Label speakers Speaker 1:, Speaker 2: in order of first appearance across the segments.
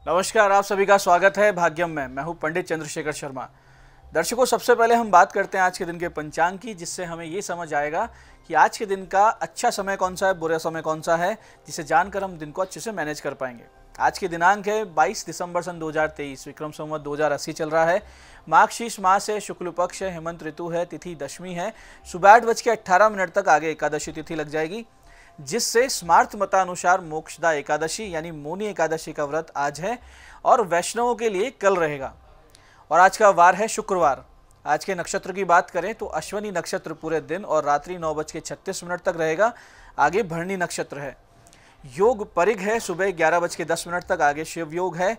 Speaker 1: नमस्कार, आप सभी का स्वागत है भाग्यम में। मैं हूं पंडित चंद्रशेखर शर्मा। दर्शकों, सबसे पहले हम बात करते हैं आज के दिन के पंचांग की, जिससे हमें ये समझ आएगा कि आज के दिन का अच्छा समय कौन सा है, बुरा समय कौन सा है, जिसे जानकर हम दिन को अच्छे से मैनेज कर पाएंगे। आज की दिनांक है 22 दिसंबर सन 2023, विक्रम संवत 2080 चल रहा है। माघशीर्ष मास है, शुक्ल पक्ष है, हेमंत ऋतु है, तिथि दशमी है। सुबह 8:18 तक आगे एकादशी तिथि लग जाएगी, जिससे स्मार्थ मतानुसार मोक्षदा एकादशी यानी मौनी एकादशी का व्रत आज है और वैष्णवों के लिए कल रहेगा। और आज का वार है शुक्रवार। आज के नक्षत्र की बात करें तो अश्विनी नक्षत्र पूरे दिन और रात्रि 9:36 तक रहेगा। आगे भरणी नक्षत्र है। योग परिग है, सुबह 11:10 तक आगे शिव योग है।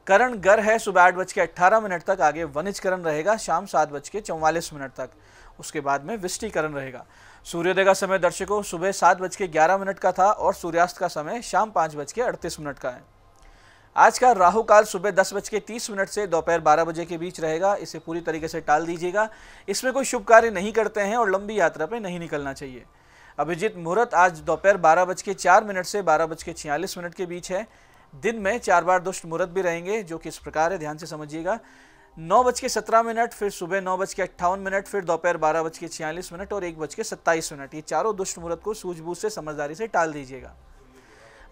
Speaker 1: करण गर है, सुबह 8:18 तक आगे वनिज करण रहेगा, शाम 7:44 तक। उसके बाद में विष्टिकरण रहेगा। सूर्योदय का समय दर्शकों सुबह 7:11 का था और सूर्यास्त का समय शाम 5:38 का है। आज का राहु काल सुबह 10:30 से दोपहर 12 बजे के बीच रहेगा। इसे पूरी तरीके से टाल दीजिएगा। इसमें कोई शुभ कार्य नहीं करते हैं और लंबी यात्रा पे नहीं निकलना चाहिए। अभिजीत मुहूर्त आज दोपहर 12:04 से 12:46 के बीच है। दिन में 4 बार दुष्ट मुहूर्त भी रहेंगे, जो कि इस प्रकार है, ध्यान से समझिएगा। 9:17, फिर सुबह 9:58, फिर दोपहर 12:46 और 1:27। ये चारों दुष्ट मुहूर्त को सूझबूझ से समझदारी से टाल दीजिएगा।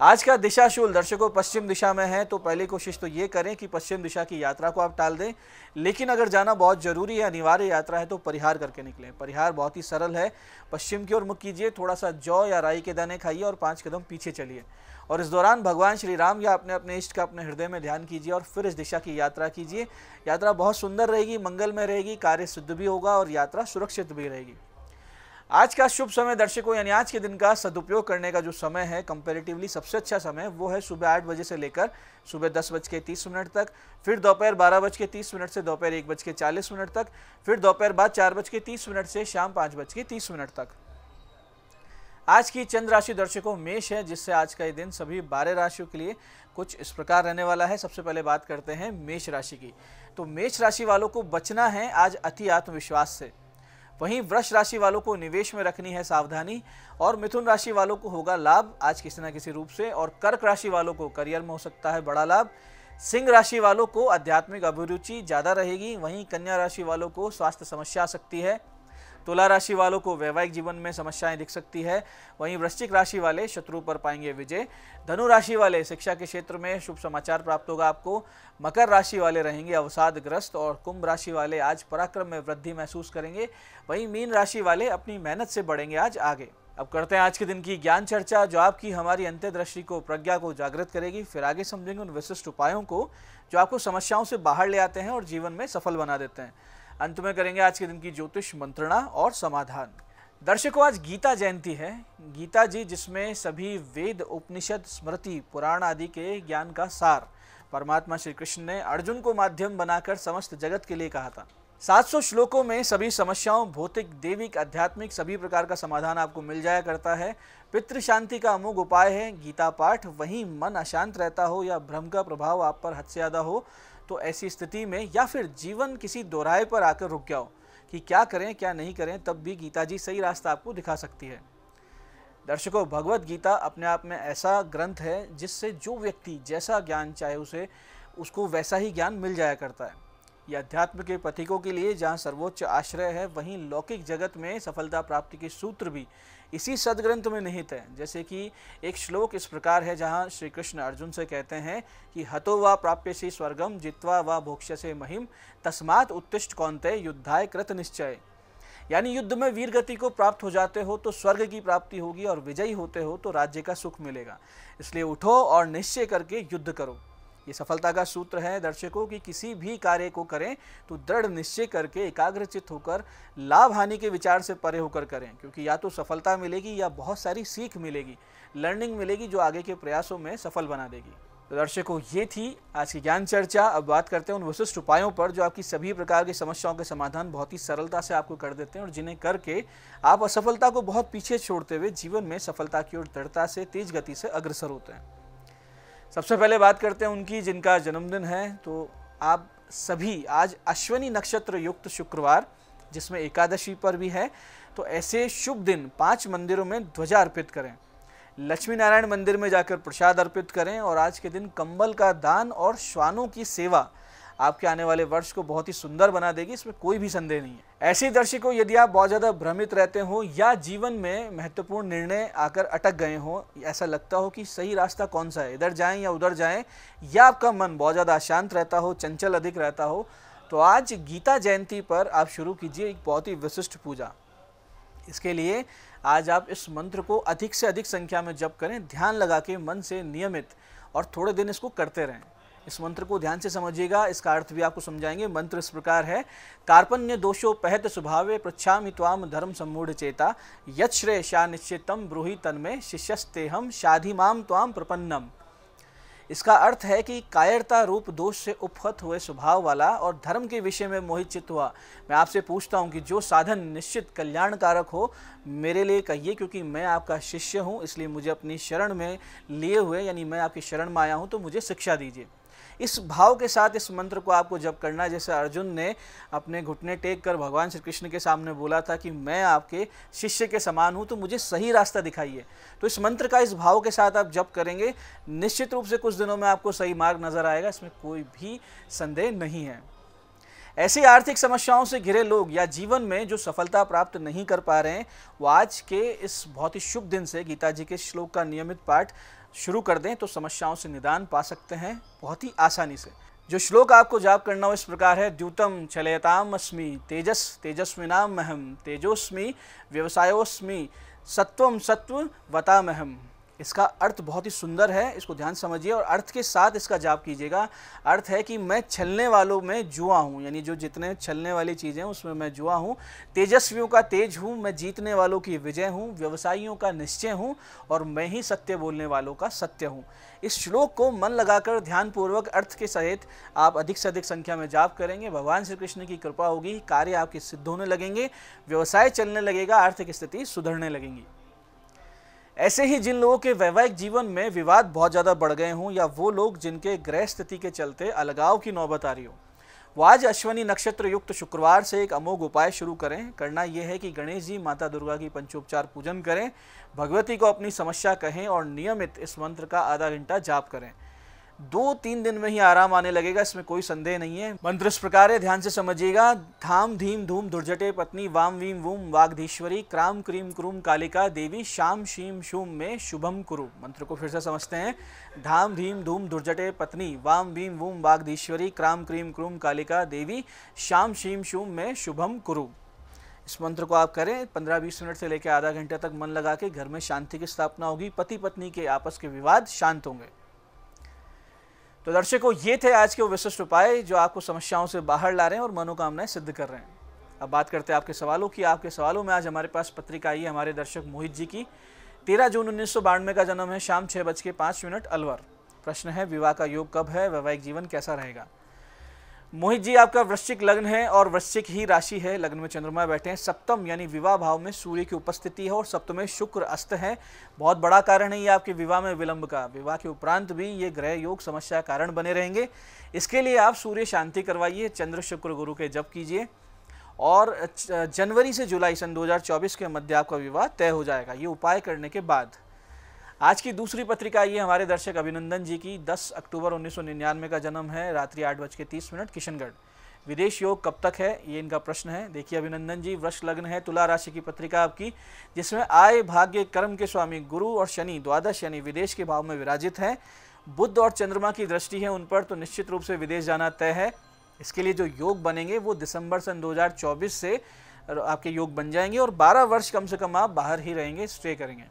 Speaker 1: आज का दिशाशूल दर्शकों पश्चिम दिशा में है, तो पहली कोशिश तो ये करें कि पश्चिम दिशा की यात्रा को आप टाल दें। लेकिन अगर जाना बहुत जरूरी है, अनिवार्य यात्रा है, तो परिहार करके निकलें। परिहार बहुत ही सरल है। पश्चिम की ओर मुख कीजिए, थोड़ा सा जौ या राई के दाने खाइए और 5 कदम पीछे चलिए। और इस दौरान भगवान श्री राम या अपने अपने इष्ट का अपने हृदय में ध्यान कीजिए और फिर इस दिशा की यात्रा कीजिए। यात्रा बहुत सुंदर रहेगी, मंगलमय रहेगी, कार्य सिद्ध भी होगा और यात्रा सुरक्षित भी रहेगी। आज का शुभ समय दर्शकों यानी आज के दिन का सदुपयोग करने का जो समय है, कंपैरेटिवली सबसे अच्छा समय वो है सुबह 8 बजे से लेकर सुबह 10:30 तक, फिर दोपहर 12:30 से दोपहर 1:40 तक, फिर दोपहर बाद 4:30 से शाम 5:30 तक। आज की चंद्र राशि दर्शकों मेष है, जिससे आज का ये दिन सभी 12 राशियों के लिए कुछ इस प्रकार रहने वाला है। सबसे पहले बात करते हैं मेष राशि की। तो मेष राशि वालों को बचना है आज अति आत्मविश्वास से। वहीं वृष राशि वालों को निवेश में रखनी है सावधानी, और मिथुन राशि वालों को होगा लाभ आज किसी न किसी रूप से, और कर्क राशि वालों को करियर में हो सकता है बड़ा लाभ। सिंह राशि वालों को आध्यात्मिक अभिरुचि ज़्यादा रहेगी। वहीं कन्या राशि वालों को स्वास्थ्य समस्या आ सकती है। तुला राशि वालों को वैवाहिक जीवन में समस्याएं दिख सकती है। वहीं वृश्चिक राशि वाले शत्रु पर पाएंगे विजय। धनु राशि वाले शिक्षा के क्षेत्र में शुभ समाचार प्राप्त होगा आपको। मकर राशि वाले रहेंगे अवसादग्रस्त, और कुंभ राशि वाले आज पराक्रम में वृद्धि महसूस करेंगे। वहीं मीन राशि वाले अपनी मेहनत से बढ़ेंगे आज आगे। अब करते हैं आज के दिन की ज्ञान चर्चा, जो आपकी हमारी अंतर्दृष्टि को, प्रज्ञा को जागृत करेगी। फिर आगे समझेंगे उन विशिष्ट उपायों को जो आपको समस्याओं से बाहर ले आते हैं और जीवन में सफल बना देते हैं। अंत में करेंगे आज के दिन की ज्योतिष मंत्रणा और समाधान। दर्शकों आज गीता जयंती है। गीता जी जिसमें सभी वेद, उपनिषद, स्मृति, पुराण आदि के ज्ञान का सार परमात्मा श्री कृष्ण ने अर्जुन को माध्यम बनाकर समस्त जगत के लिए कहा था। 700 श्लोकों में सभी समस्याओं, भौतिक, देविक, आध्यात्मिक सभी प्रकार का समाधान आपको मिल जाया करता है। पितृ शांति का अमोघ उपाय है गीता पाठ। वहीं मन अशांत रहता हो या भ्रम का प्रभाव आप पर हद से ज़्यादा हो, तो ऐसी स्थिति में या फिर जीवन किसी दोराहे पर आकर रुक गया हो कि क्या करें क्या नहीं करें, तब भी गीता जी सही रास्ता आपको दिखा सकती है। दर्शकों भगवत गीता अपने आप में ऐसा ग्रंथ है जिससे जो व्यक्ति जैसा ज्ञान चाहे उसको वैसा ही ज्ञान मिल जाया करता है। यह अध्यात्म के पथिकों के लिए जहाँ सर्वोच्च आश्रय है, वहीं लौकिक जगत में सफलता प्राप्ति के सूत्र भी इसी सदग्रंथ में निहित है। जैसे कि एक श्लोक इस प्रकार है, जहाँ श्री कृष्ण अर्जुन से कहते हैं कि हतो वा प्राप्यसि स्वर्गम जित्वा वा भोक्ष्यसे महिम तस्मात् उत्तिष्ठ कौन्तेय युद्धाय कृत निश्चय। यानी युद्ध में वीर गति को प्राप्त हो जाते हो तो स्वर्ग की प्राप्ति होगी, और विजयी होते हो तो राज्य का सुख मिलेगा। इसलिए उठो और निश्चय करके युद्ध करो। ये सफलता का सूत्र है दर्शकों कि किसी भी कार्य को करें तो दृढ़ निश्चय करके, एकाग्रचित होकर, लाभ हानि के विचार से परे होकर करें, क्योंकि या तो सफलता मिलेगी या बहुत सारी सीख मिलेगी, लर्निंग मिलेगी जो आगे के प्रयासों में सफल बना देगी। तो दर्शकों ये थी आज की ज्ञान चर्चा। अब बात करते हैं उन विशिष्ट उपायों पर जो आपकी सभी प्रकार की समस्याओं के समाधान बहुत ही सरलता से आपको कर देते हैं और जिन्हें करके आप असफलता को बहुत पीछे छोड़ते हुए जीवन में सफलता की ओर दृढ़ता से, तेज गति से अग्रसर होते हैं। सबसे पहले बात करते हैं उनकी जिनका जन्मदिन है। तो आप सभी आज अश्विनी नक्षत्र युक्त शुक्रवार, जिसमें एकादशी पर भी है, तो ऐसे शुभ दिन 5 मंदिरों में ध्वजा अर्पित करें। लक्ष्मी नारायण मंदिर में जाकर प्रसाद अर्पित करें और आज के दिन कंबल का दान और श्वानों की सेवा आपके आने वाले वर्ष को बहुत ही सुंदर बना देगी, इसमें कोई भी संदेह नहीं है। ऐसे ही दर्शकों, यदि आप बहुत ज़्यादा भ्रमित रहते हो या जीवन में महत्वपूर्ण निर्णय आकर अटक गए हो, ऐसा लगता हो कि सही रास्ता कौन सा है, इधर जाएं या उधर जाएं, या आपका मन बहुत ज़्यादा अशांत रहता हो, चंचल अधिक रहता हो, तो आज गीता जयंती पर आप शुरू कीजिए एक बहुत ही विशिष्ट पूजा। इसके लिए आज आप इस मंत्र को अधिक से अधिक संख्या में जप करें, ध्यान लगा के मन से नियमित, और थोड़े दिन इसको करते रहें। इस मंत्र को ध्यान से समझिएगा, इसका अर्थ भी आपको समझाएंगे। मंत्र इस प्रकार है। कार्पण्य दोषो पहत स्वभावे पृच्छामि त्वाम धर्म सम्मूढ़ चेता यत् श्रेयसा निश्चितम ब्रूहि तन्मे शिष्यस्तेहम शाधि माम त्वाम प्रपन्नम। इसका अर्थ है कि कायरता रूप दोष से उपहत हुए स्वभाव वाला और धर्म के विषय में मोहित चित्त हुआ मैं आपसे पूछता हूँ कि जो साधन निश्चित कल्याणकारक हो मेरे लिए कहिए, क्योंकि मैं आपका शिष्य हूँ, इसलिए मुझे अपनी शरण में लिए हुए, यानी मैं आपकी शरण में आया हूँ, तो मुझे शिक्षा दीजिए। इस भाव के साथ इस मंत्र को आपको जप करना है, जैसे अर्जुन ने अपने घुटने टेक कर भगवान श्री कृष्ण के सामने बोला था कि मैं आपके शिष्य के समान हूँ, तो मुझे सही रास्ता दिखाइए। तो इस मंत्र का इस भाव के साथ आप जप करेंगे, निश्चित रूप से कुछ दिनों में आपको सही मार्ग नजर आएगा, इसमें कोई भी संदेह नहीं है। ऐसी आर्थिक समस्याओं से घिरे लोग या जीवन में जो सफलता प्राप्त नहीं कर पा रहे हैं, वो आज के इस बहुत ही शुभ दिन से गीता जी के श्लोक का नियमित पाठ शुरू कर दें तो समस्याओं से निदान पा सकते हैं बहुत ही आसानी से। जो श्लोक आपको जाप करना हो इस प्रकार है। द्यूतम चलयताम अस्मि तेजस तेजस्विनाम महम तेजोस्मि व्यवसायोस्मि सत्वम सत्व वतामहम। इसका अर्थ बहुत ही सुंदर है, इसको ध्यान समझिए और अर्थ के साथ इसका जाप कीजिएगा। अर्थ है कि मैं छलने वालों में जुआ हूँ, यानी जो जितने छलने वाली चीज़ें उसमें मैं जुआ हूँ। तेजस्वियों का तेज हूँ, मैं जीतने वालों की विजय हूँ। व्यवसायियों का निश्चय हूँ और मैं ही सत्य बोलने वालों का सत्य हूँ। इस श्लोक को मन लगाकर ध्यानपूर्वक अर्थ के सहित आप अधिक से अधिक संख्या में जाप करेंगे। भगवान श्री कृष्ण की कृपा होगी, कार्य आपके सिद्ध होने लगेंगे, व्यवसाय चलने लगेगा, आर्थिक स्थिति सुधरने लगेंगी। ऐसे ही जिन लोगों के वैवाहिक जीवन में विवाद बहुत ज़्यादा बढ़ गए हों या वो लोग जिनके ग्रह स्थिति के चलते अलगाव की नौबत आ रही हो, वो आज अश्वनी नक्षत्र युक्त शुक्रवार से एक अमोघ उपाय शुरू करें। करना यह है कि गणेश जी माता दुर्गा की पंचोपचार पूजन करें, भगवती को अपनी समस्या कहें और नियमित इस मंत्र का आधा घंटा जाप करें। 2-3 दिन में ही आराम आने लगेगा, इसमें कोई संदेह नहीं है। मंत्र इस प्रकार है, ध्यान से समझिएगा। धाम धीम धूम धुर्जटे पत्नी वाम Vim वूम वागधीश्वरी cram cream क्रूम Kalika Devi शाम शीम शूम में शुभम कुरु। मंत्र को फिर से समझते हैं। धाम धीम धूम धुर्जटे पत्नी वाम Vim वूम वागधीश्वरी cram cream क्रूम Kalika Devi शाम शीम शूम में शुभम कुरु। इस मंत्र को आप करें, 15-20 मिनट से लेकर आधा घंटे तक मन लगा के घर में शांति की स्थापना होगी, पति पत्नी के आपस के विवाद शांत होंगे। तो दर्शकों, ये थे आज के वो विशिष्ट उपाय जो आपको समस्याओं से बाहर ला रहे हैं और मनोकामनाएं सिद्ध कर रहे हैं। अब बात करते हैं आपके सवालों की। आपके सवालों में आज हमारे पास पत्रिका आई है हमारे दर्शक मोहित जी की। 13 जून 1992 का जन्म है, शाम 6:05 अलवर। प्रश्न है, विवाह का योग कब है, वैवाहिक जीवन कैसा रहेगा। मोहित जी, आपका वृश्चिक लग्न है और वृश्चिक ही राशि है, लग्न में चंद्रमा बैठे हैं। सप्तम यानी विवाह भाव में सूर्य की उपस्थिति है और सप्तम में शुक्र अस्त है। बहुत बड़ा कारण है ये आपके विवाह में विलंब का। विवाह के उपरांत भी ये ग्रह योग समस्या कारण बने रहेंगे। इसके लिए आप सूर्य शांति करवाइए, चंद्र शुक्र गुरु के जप कीजिए और जनवरी से जुलाई सन 2024 के मध्य आपका विवाह तय हो जाएगा, ये उपाय करने के बाद। आज की दूसरी पत्रिका ये हमारे दर्शक अभिनंदन जी की। 10 अक्टूबर 1999 का जन्म है, रात्रि 8:30 किशनगढ़। विदेश योग कब तक है, ये इनका प्रश्न है। देखिए अभिनंदन जी, वृष लग्न है, तुला राशि की पत्रिका आपकी, जिसमें आय भाग्य कर्म के स्वामी गुरु और शनि द्वादश यानी विदेश के भाव में विराजित है। बुध और चंद्रमा की दृष्टि है उन पर, तो निश्चित रूप से विदेश जाना तय है। इसके लिए जो योग बनेंगे वो दिसंबर सन 2024 से आपके योग बन जाएंगे और 12 वर्ष कम से कम आप बाहर ही रहेंगे, स्टे करेंगे।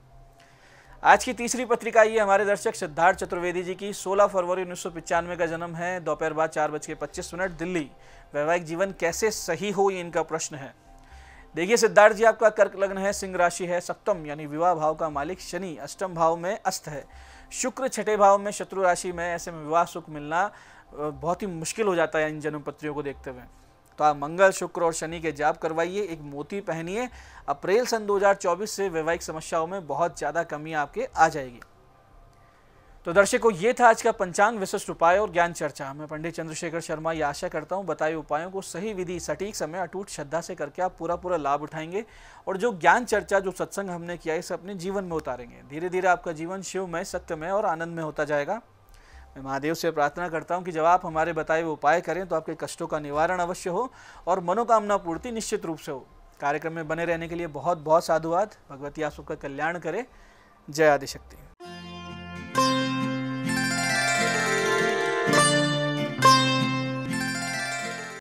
Speaker 1: आज की तीसरी पत्रिका ये हमारे दर्शक सिद्धार्थ चतुर्वेदी जी की। 16 फरवरी 1995 का जन्म है, दोपहर बाद 4:25 दिल्ली। वैवाहिक जीवन कैसे सही हो, ये इनका प्रश्न है। देखिए सिद्धार्थ जी, आपका कर्क लग्न है, सिंह राशि है, सप्तम यानी विवाह भाव का मालिक शनि अष्टम भाव में अस्त है, शुक्र छठे भाव में शत्रु राशि में। ऐसे में विवाह सुख मिलना बहुत ही मुश्किल हो जाता है इन जन्मपत्रियों को देखते हुए। तो आप मंगल शुक्र और शनि के जाप करवाइए, एक मोती पहनिए। अप्रैल सन 2024 से वैवाहिक समस्याओं में बहुत ज़्यादा कमी आपके आ जाएगी। तो दर्शकों, ये था आज का पंचांग विशिष्ट उपाय और ज्ञान चर्चा। मैं पंडित चंद्रशेखर शर्मा ये आशा करता हूँ बताए उपायों को सही विधि, सटीक समय, अटूट श्रद्धा से करके आप पूरा लाभ उठाएंगे और जो ज्ञान चर्चा, जो सत्संग हमने किया, इसे अपने जीवन में उतारेंगे। धीरे धीरे आपका जीवन शिवमय, सत्यमय और आनंदमय होता जाएगा। मैं महादेव से प्रार्थना करता हूँ कि जब आप हमारे बताए हुए उपाय करें तो आपके कष्टों का निवारण अवश्य हो और मनोकामना पूर्ति निश्चित रूप से हो। कार्यक्रम में बने रहने के लिए बहुत बहुत साधुवाद। भगवती आप सबका कल्याण करे। जय आदिशक्ति।